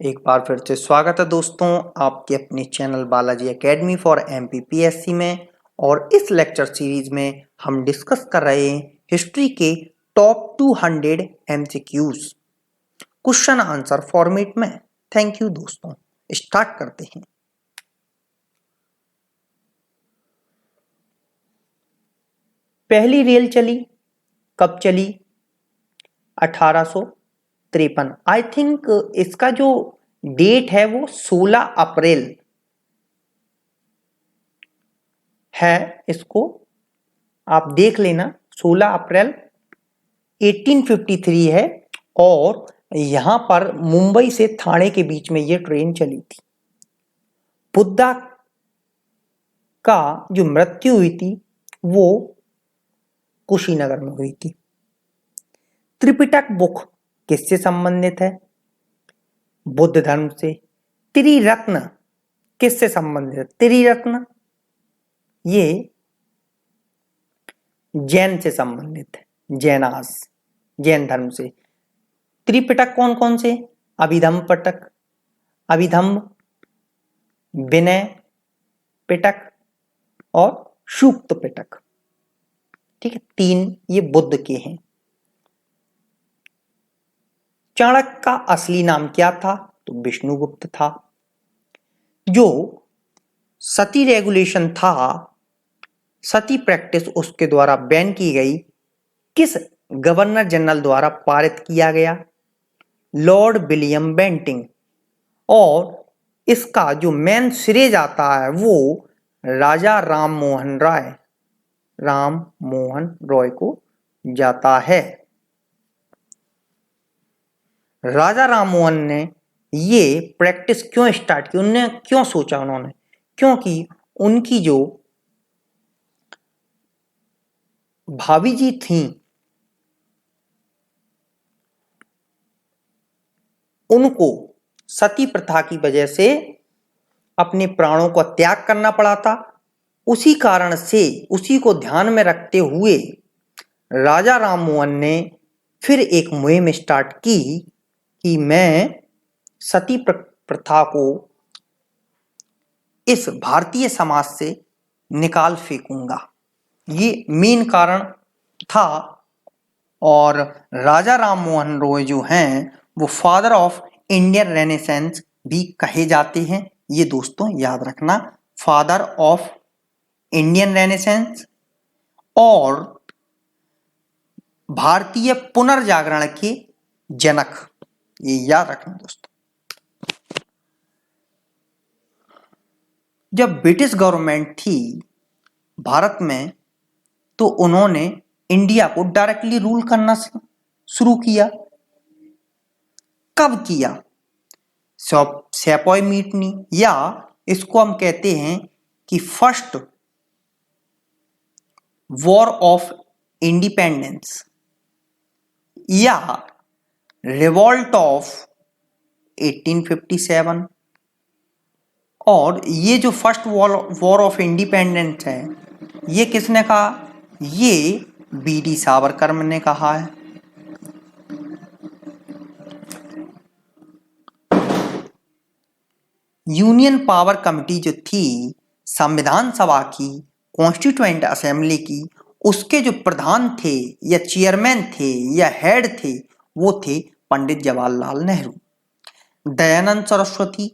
एक बार फिर से स्वागत है दोस्तों आपके अपने channel Balaji academy for MPPSC में। और इस लेक्चर सीरीज में हम डिस्कस कर रहे हैं हिस्ट्री के top 200 MCQs question answer format में। थैंक यू दोस्तों, स्टार्ट करते हैं। पहली रेल चली कब चली? 1853। आई थिंक इसका जो डेट है वो 16 अप्रैल है, इसको आप देख लेना। 16 अप्रैल 1853 है और यहां पर मुंबई से ठाणे के बीच में ये ट्रेन चली थी। बुद्धा का जो मृत्यु हुई थी वो कुशीनगर में हुई थी। त्रिपिटक बुक किससे संबंधित है? बुद्ध धर्म से। त्रिरत्न किससे संबंधित है? त्रिरत्न ये जैन से संबंधित है, जैन धर्म से। त्रिपिटक कौन कौन से? अभिधम्म पिटक, अभिधम्म, विनय पिटक और सूक्त पिटक। ठीक है, 3 ये बुद्ध के हैं। चाणक्य का असली नाम क्या था? तो विष्णुगुप्त था। जो सती रेगुलेशन था, सती प्रैक्टिस उसके द्वारा बैन की गई, किस गवर्नर जनरल द्वारा पारित किया गया? Lord William Bentinck. और इसका जो मेन श्रेय जाता है वो राजा राम मोहन रॉय को जाता है। राजा राम मोहन ने ये प्रैक्टिस क्यों स्टार्ट की? उन्होंने क्यों सोचा? उन्होंने क्योंकि उनकी जो भाभी जी थी उनको सती प्रथा की वजह से अपने प्राणों को त्याग करना पड़ा था। उसी कारण से, उसी को ध्यान में रखते हुए राजा राम मोहन ने फिर एक मुहिम स्टार्ट की कि मैं सती प्रथा को इस भारतीय समाज से निकाल फेंकूंगा। ये मेन कारण था। और राजा राम मोहन रॉय जो हैं वो फादर ऑफ इंडियन रेनेसेंस भी कहे जाते हैं। ये दोस्तों याद रखना, फादर ऑफ इंडियन रेनेसेंस और भारतीय पुनर्जागरण के जनक, ये याद रखना दोस्तों। जब ब्रिटिश गवर्नमेंट थी भारत में तो उन्होंने इंडिया को डायरेक्टली रूल करना शुरू किया। कब किया? सेपॉय म्यूटिनी, या इसको हम कहते हैं कि फर्स्ट वॉर ऑफ इंडिपेंडेंस या रिवॉल्ट ऑफ 1857। और ये जो फर्स्ट वॉर ऑफ इंडिपेंडेंस है ये किसने कहा? ये बीडी सावरकर ने कहा है। यूनियन पावर कमेटी जो थी संविधान सभा की, कॉन्स्टिट्यूएंट असेंबली की, उसके जो प्रधान थे या चेयरमैन थे या हेड थे वो थे पंडित जवाहरलाल नेहरू, दयानंद सरस्वती।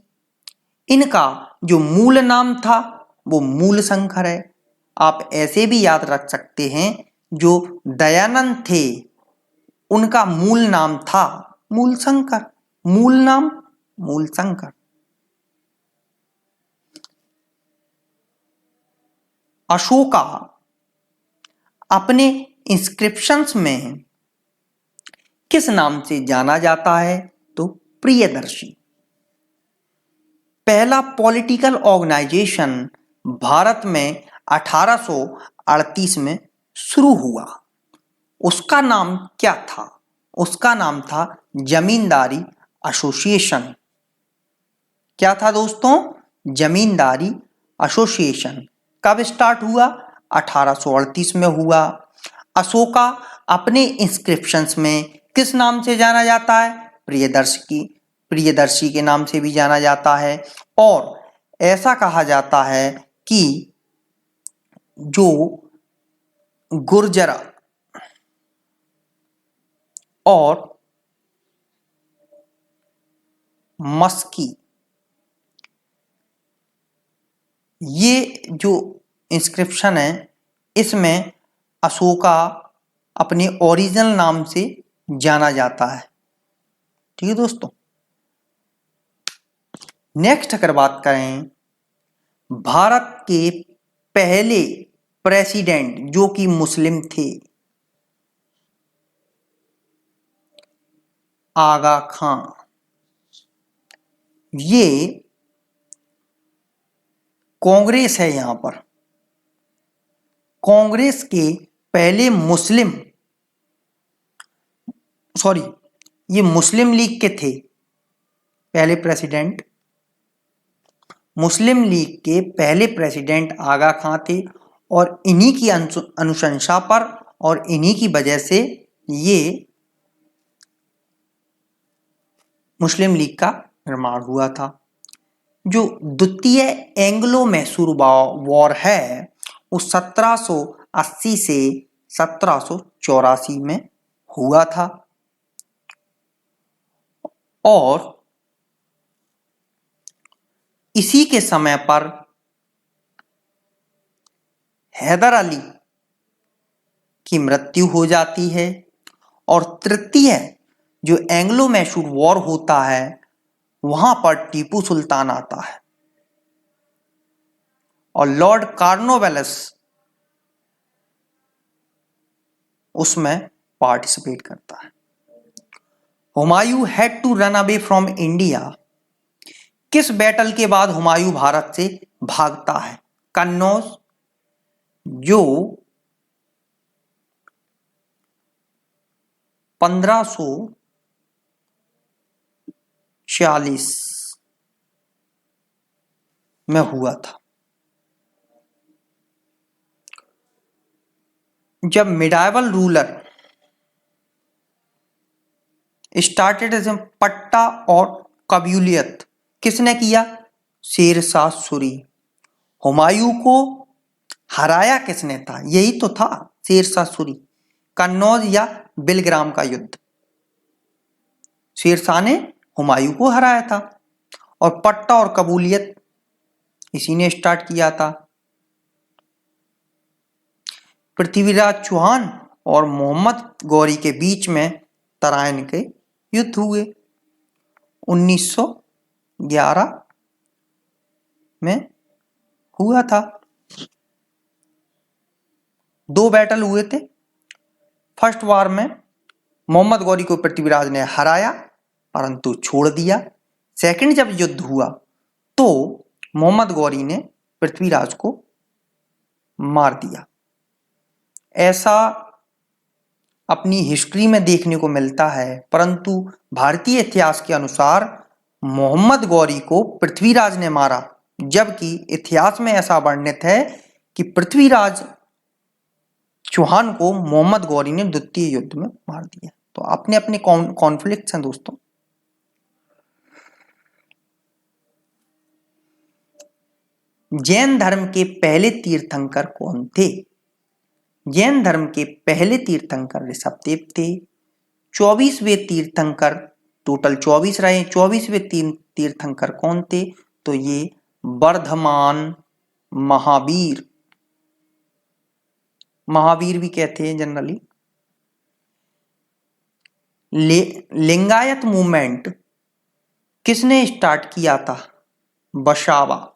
इनका जो मूल नाम था वो मूल शंकर है। आप ऐसे भी याद रख सकते हैं, जो दयानंद थे उनका मूल नाम था मूल शंकर, मूल नाम मूल शंकर। अशोका अपने इंस्क्रिप्शंस में किस नाम से जाना जाता है? तो प्रियदर्शी। पहला पॉलिटिकल ऑर्गेनाइजेशन भारत में 1838 में शुरू हुआ, उसका नाम क्या था? उसका नाम था जमींदारी एसोसिएशन। क्या था दोस्तों? जमींदारी एसोसिएशन। कब स्टार्ट हुआ? 1838 में हुआ। अशोका अपने इंस्क्रिप्शंस में किस नाम से जाना जाता है? प्रियदर्शी के नाम से भी जाना जाता है। और ऐसा कहा जाता है कि जो गुर्जर और मस्की, ये जो इंस्क्रिप्शन है इसमें अशोका अपने ओरिजिनल नाम से जाना जाता है। ठीक है दोस्तों, नेक्स्ट अगर बात करें भारत के पहले प्रेसिडेंट जो कि मुस्लिम थे, आगा खां। ये कांग्रेस है, यहां पर कांग्रेस के पहले ये मुस्लिम लीग के थे पहले प्रेसिडेंट। मुस्लिम लीग के पहले प्रेसिडेंट आगा खां थे और इन्हीं की अनुशंसा पर और इन्हीं की वजह से ये मुस्लिम लीग का निर्माण हुआ था। जो द्वितीय एंग्लो मैसूर वॉर है वो 1780 से 1784 में हुआ था। और इसी के समय पर हैदर अली की मृत्यु हो जाती है और तृतीय जो एंग्लो मैसूर वॉर होता है वहां पर टीपू सुल्तान आता है और लॉर्ड कॉर्नवालिस उसमें पार्टिसिपेट करता है। Humayun had to run away from India. किस बैटल के बाद हुमायूं भारत से भागता है? कन्नौज, जो 1540 में हुआ था। जब मिडाइवल रूलर स्टार्टेडिज्म, पट्टा और कबूलियत किसने किया? शेरशाह सूरी। हुमायूं को हराया किसने था? यही तो था, शेरशाह सूरी। कन्नौज या बिलग्राम का युद्ध, शेरशाह ने हुमायूं को हराया था और पट्टा और कबूलियत इसी ने स्टार्ट किया था। पृथ्वीराज चौहान और मोहम्मद गौरी के बीच में तराइन के युद्ध हुए 1911 में हुआ था। 2 बैटल हुए थे। फर्स्ट वार में मोहम्मद गौरी को पृथ्वीराज ने हराया परंतु छोड़ दिया। सेकंड जब युद्ध हुआ तो मोहम्मद गौरी ने पृथ्वीराज को मार दिया। ऐसा अपनी हिस्ट्री में देखने को मिलता है, परंतु भारतीय इतिहास के अनुसार मोहम्मद गौरी को पृथ्वीराज ने मारा, जबकि इतिहास में ऐसा वर्णित है कि पृथ्वीराज चौहान को मोहम्मद गौरी ने द्वितीय युद्ध में मार दिया। तो अपने अपने कॉन्फ्लिक्ट्स हैं दोस्तों। जैन धर्म के पहले तीर्थंकर कौन थे? जैन धर्म के पहले तीर्थंकर ऋषभदेव थे। 24वें तीर्थंकर, टोटल 24 रहे, 24वें तीर्थंकर कौन थे? तो ये वर्धमान महावीर, महावीर भी कहते हैं जनरली। लिंगायत मूवमेंट किसने स्टार्ट किया था? बशावा।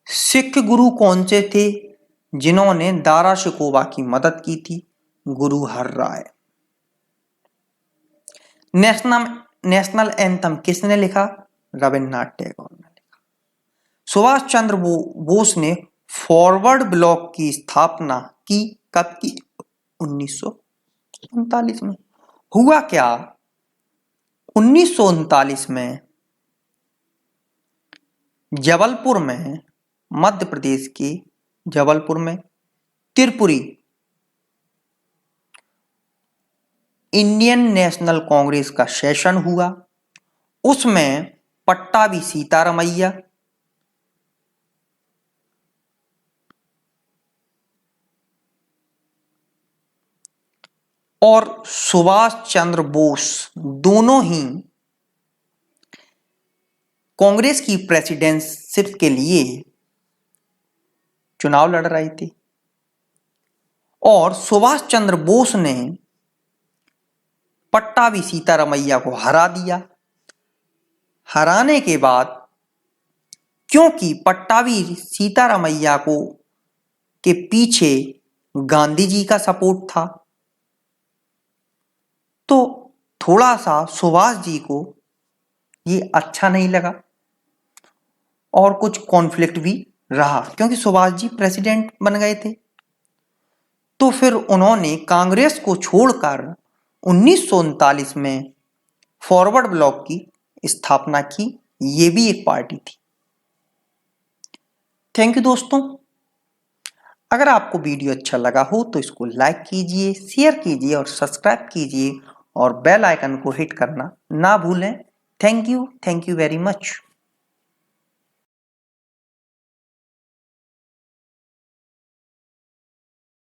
सिख गुरु कौन से थे जिन्होंने दारा शिकोवा की मदद की थी? गुरु हरराय। नेशनल एंथम किसने लिखा? रविन्द्रनाथ टैगोर ने लिखा। सुभाष चंद्र बोस ने फॉरवर्ड ब्लॉक की स्थापना की, कब की? 1939 में। हुआ क्या? 1939 में जबलपुर में, मध्य प्रदेश के जबलपुर में त्रिपुरी इंडियन नेशनल कांग्रेस का सेशन हुआ, उसमें पट्टाभी सीतारामैया और सुभाष चंद्र बोस दोनों ही कांग्रेस की प्रेसिडेंटशिप के लिए चुनाव लड़ रहे थे और सुभाष चंद्र बोस ने पट्टाभी सीतारामैया को हरा दिया। हराने के बाद क्योंकि पट्टाभी सीतारामैया को के पीछे गांधी जी का सपोर्ट था, तो थोड़ा सा सुभाष जी को ये अच्छा नहीं लगा और कुछ कॉन्फ्लिक्ट भी रहा क्योंकि सुभाष जी प्रेसिडेंट बन गए थे। तो फिर उन्होंने कांग्रेस को छोड़कर 1939 में फॉरवर्ड ब्लॉक की स्थापना की। ये भी एक पार्टी थी। थैंक यू दोस्तों। अगर आपको वीडियो अच्छा लगा हो तो इसको लाइक कीजिए, शेयर कीजिए और सब्सक्राइब कीजिए और बेल आइकन को हिट करना ना भूलें। Thank you very much.